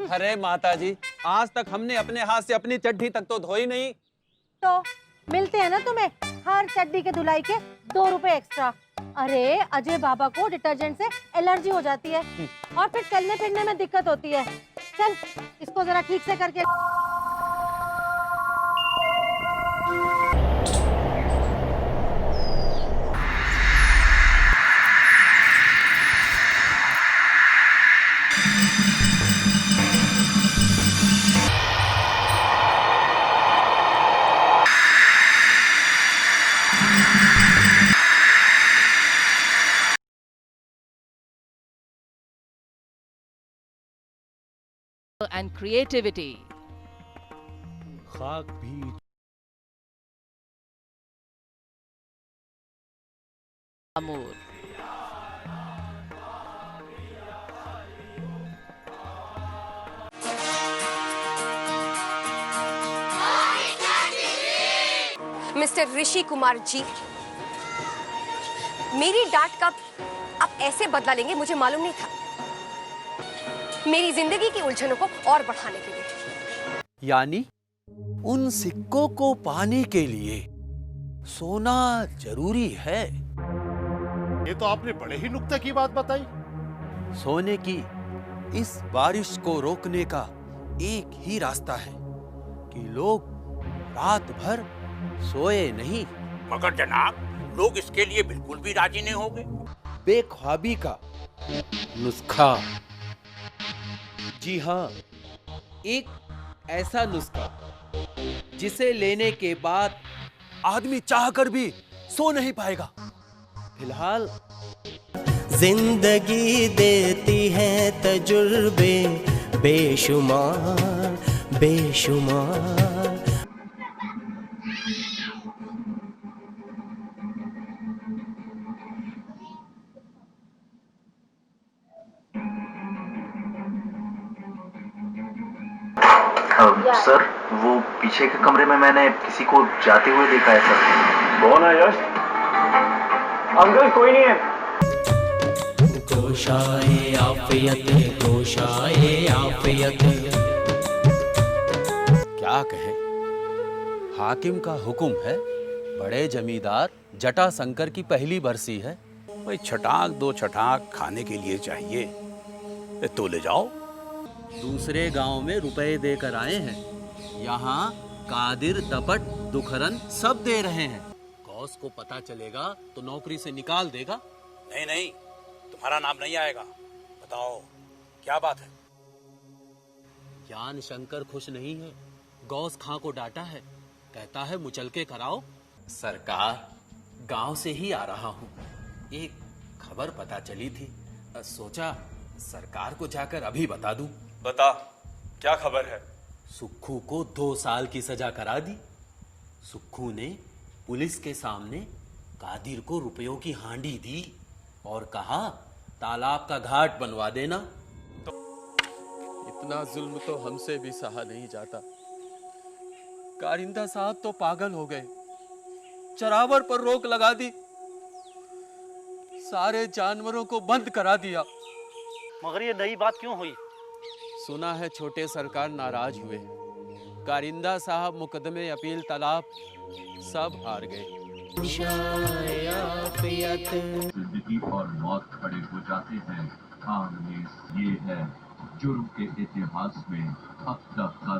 अरे माता जी, आज तक हमने अपने हाथ से अपनी चड्ढी तक तो धोई नहीं। तो मिलते हैं ना तुम्हें हर चड्डी के धुलाई के 2 रुपए एक्स्ट्रा। अरे अजय बाबा को डिटर्जेंट से एलर्जी हो जाती है और फिर चलने फिरने में दिक्कत होती है। चल इसको जरा ठीक से करके। and creativity. खाक भी Amur. मिस्टर ऋषि कुमार जी, मेरी डांट का आप ऐसे बदला लेंगे मुझे मालूम नहीं था, मेरी जिंदगी की उलझनों को और बढ़ाने के लिए। यानी उन सिक्कों को पाने के लिए सोना जरूरी है। ये तो आपने बड़े ही नुक्ते की बात बताई। सोने की इस बारिश को रोकने का एक ही रास्ता है कि लोग रात भर सोए नहीं। मगर जनाब, लोग इसके लिए बिल्कुल भी राजी नहीं होंगे। बेख्वाबी का नुस्खा। जी हाँ, एक ऐसा नुस्खा जिसे लेने के बाद आदमी चाहकर भी सो नहीं पाएगा। फिलहाल जिंदगी देती है तजुर्बे बेशुमार बेशुमार। सर, वो पीछे के कमरे में मैंने किसी को जाते हुए देखा है सर। कौन है यश? अंकल कोई नहीं है। गोशाए आफियत, गोशाए आफियत। क्या कहे, हाकिम का हुक्म है। बड़े जमींदार जटाशंकर की पहली बरसी है। भाई छटाक दो छटाक खाने के लिए चाहिए तो ले जाओ। दूसरे गांव में रुपए देकर आए हैं, यहाँ कादिर, दपट, दुखरन सब दे रहे हैं। बॉस को पता चलेगा तो नौकरी से निकाल देगा। नहीं नहीं, तुम्हारा नाम नहीं आएगा। बताओ क्या बात है? ज्ञान शंकर खुश नहीं है। गौस खां को डांटा है, कहता है मुचलके कराओ। सरकार, गांव से ही आ रहा हूँ। एक खबर पता चली थी, सोचा सरकार को जाकर अभी बता दूं। बता, क्या खबर है? सुक्खू को 2 साल की सजा करा दी। सुक्खू ने पुलिस के सामने कादिर को रुपयों की हांडी दी और कहा तालाब का घाट बनवा देना। तो इतना जुल्म तो हमसे भी सहा नहीं जाता। कारिंदा साहब तो पागल हो गए, चरावर पर रोक लगा दी, सारे जानवरों को बंद करा दिया। मगर ये नई बात क्यों हुई? सुना है छोटे सरकार नाराज हुए। कारिंदा साहब मुकदमे, अपील, तलाब सब हार गए। जिंदगी और मौत खड़े हो जाते हैं सामने। ये है जुर्म के इतिहास में अब तक का।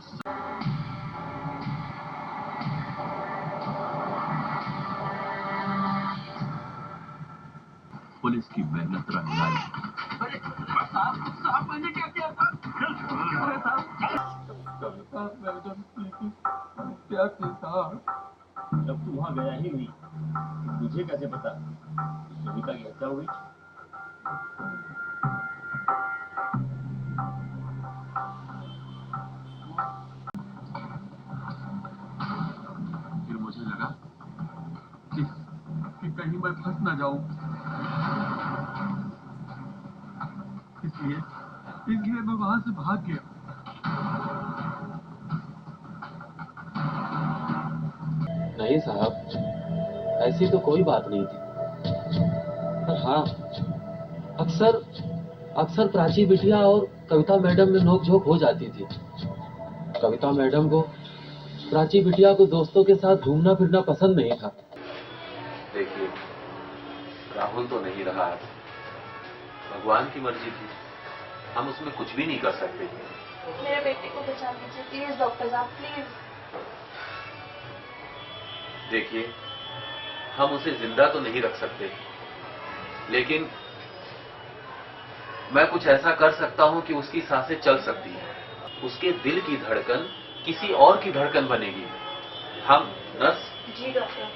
पुलिस की मेहनत रंग लाई। मैंने क्या किया था? क्या किया? जब तू वहाँ गया ही नहीं, मुझे कैसे पता सुनीता की हत्या हुई? फिर मुझे लगा कि कहीं मैं फंस ना जाऊं, इसलिए मैं वहां से भाग गया। नहीं साहब, ऐसी तो कोई बात नहीं थी। पर हाँ, अक्सर प्राची बिटिया और कविता मैडम में नोकझोंक हो जाती थी। कविता मैडम को प्राची बिटिया को दोस्तों के साथ घूमना फिरना पसंद नहीं था। देखिए, राहुल तो नहीं रहा है, भगवान की मर्जी थी, हम उसमें कुछ भी नहीं कर सकते। मेरे बेटे को बचा लीजिए प्लीज डॉक्टर साहब प्लीज। देखिए, हम उसे जिंदा तो नहीं रख सकते, लेकिन मैं कुछ ऐसा कर सकता हूं कि उसकी सांसें चल सकती हैं, उसके दिल की धड़कन किसी और की धड़कन बनेगी। हम नर्स जी डॉक्टर,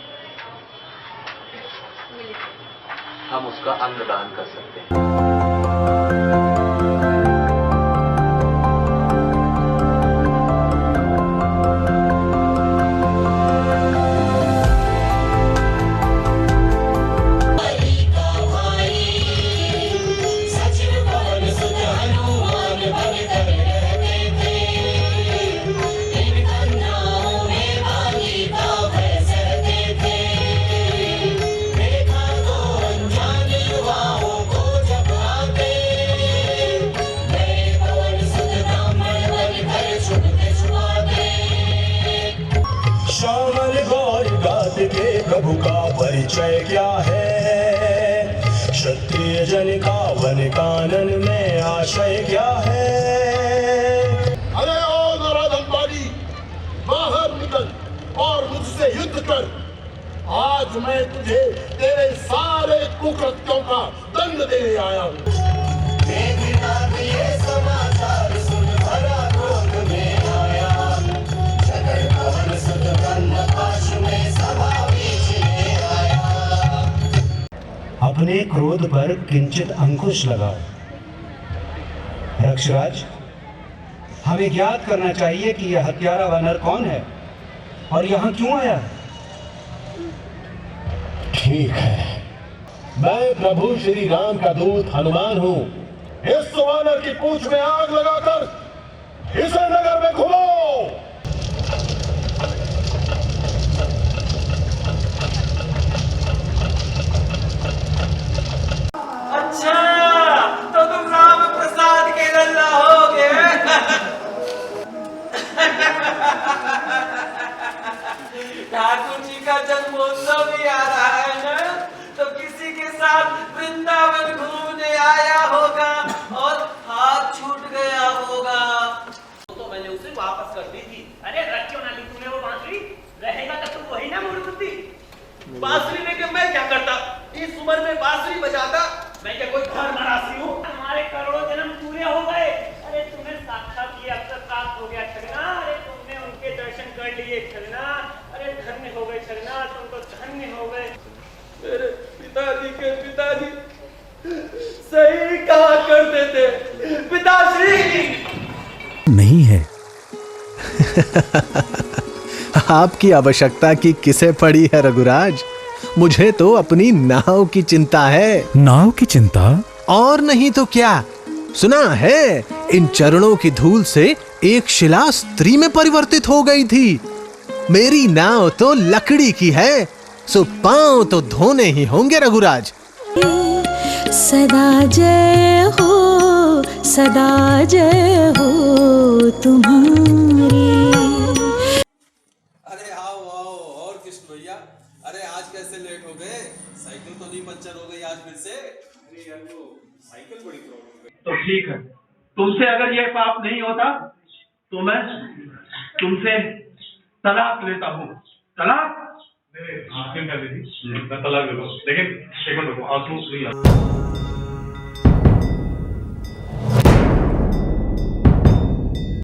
हम उसका अंगदान कर सकते हैं। प्रभु का परिचय क्या है, क्षत्रिय जन का वन कानन में आशय क्या है। अरे ओ नराधनवादी, बाहर निकल और मुझसे युद्ध कर। आज मैं तुझे तेरे सारे कुकृत्यों का दंड देने आया हूँ। समाचार सुन भरा क्रोध में आया, जगन्मोहन सुत ब्रह्म पाश में सभा अपने क्रोध पर किंचित अंकुश लगाओ। रक्षराज, हमें ज्ञात करना चाहिए कि यह हत्यारा वानर कौन है और यहाँ क्यों आया है। ठीक है, मैं प्रभु श्री राम का दूत हनुमान हूँ। इस वानर की पूंछ में आग लगाकर इसे नगर में घुमाओ। अच्छा, तो तुम राम प्रसाद के लल्ला होगे। ठाकुर जी का जन्मोत्सव भी आ रहा है ना, तो किसी के साथ वृंदावन घूमने आया होगा और हाथ छूट गया होगा। तो मैंने उसे वापस कर दी थी। अरे रख क्यों ना ली तूने वो बांसुरी? रहेगा तो तुम वही ना मूर्ति। बांसुरी लेके मैं क्या करता? इस उम्र में बांसुरी बजाता? मैं क्या कोई घर मरासी हूँ? हमारे करोड़ों जन्म पूरे हो गए। अरे तुम्हें साक्षात ये अवसर प्राप्त हो गया छगना। अरे तुमने उनके दर्शन कर लिए छगना। अरे धन्य हो गए छगना, तुम तो धन्य हो गए। मेरे पिताजी के पिताजी सही कहा करते थे। पिताश्री नहीं है। आपकी आवश्यकता की किसे पड़ी है रघुराज? मुझे तो अपनी नाव की चिंता है। नाव की चिंता? और नहीं तो क्या। सुना है इन चरणों की धूल से एक शिला स्त्री में परिवर्तित हो गई थी। मेरी नाव तो लकड़ी की है, सो पांव तो धोने ही होंगे रघुराज। सदा जय हो, सदा जय हो तुम्हारी। अरे आओ आओ और कृष्ण भैया, अरे आज कैसे लेट हो गए? साइकिल तो नहीं पंचर हो गई आज फिर से? अरे यार वो साइकिल बड़ी प्रॉब्लम है। तो ठीक है, तुमसे अगर यह पाप नहीं होता तो मैं तुमसे तलाक लेता हूँ। तलाक? तलाक दे दो, लेकिन एक मिनट रुको, आंसू नहीं आ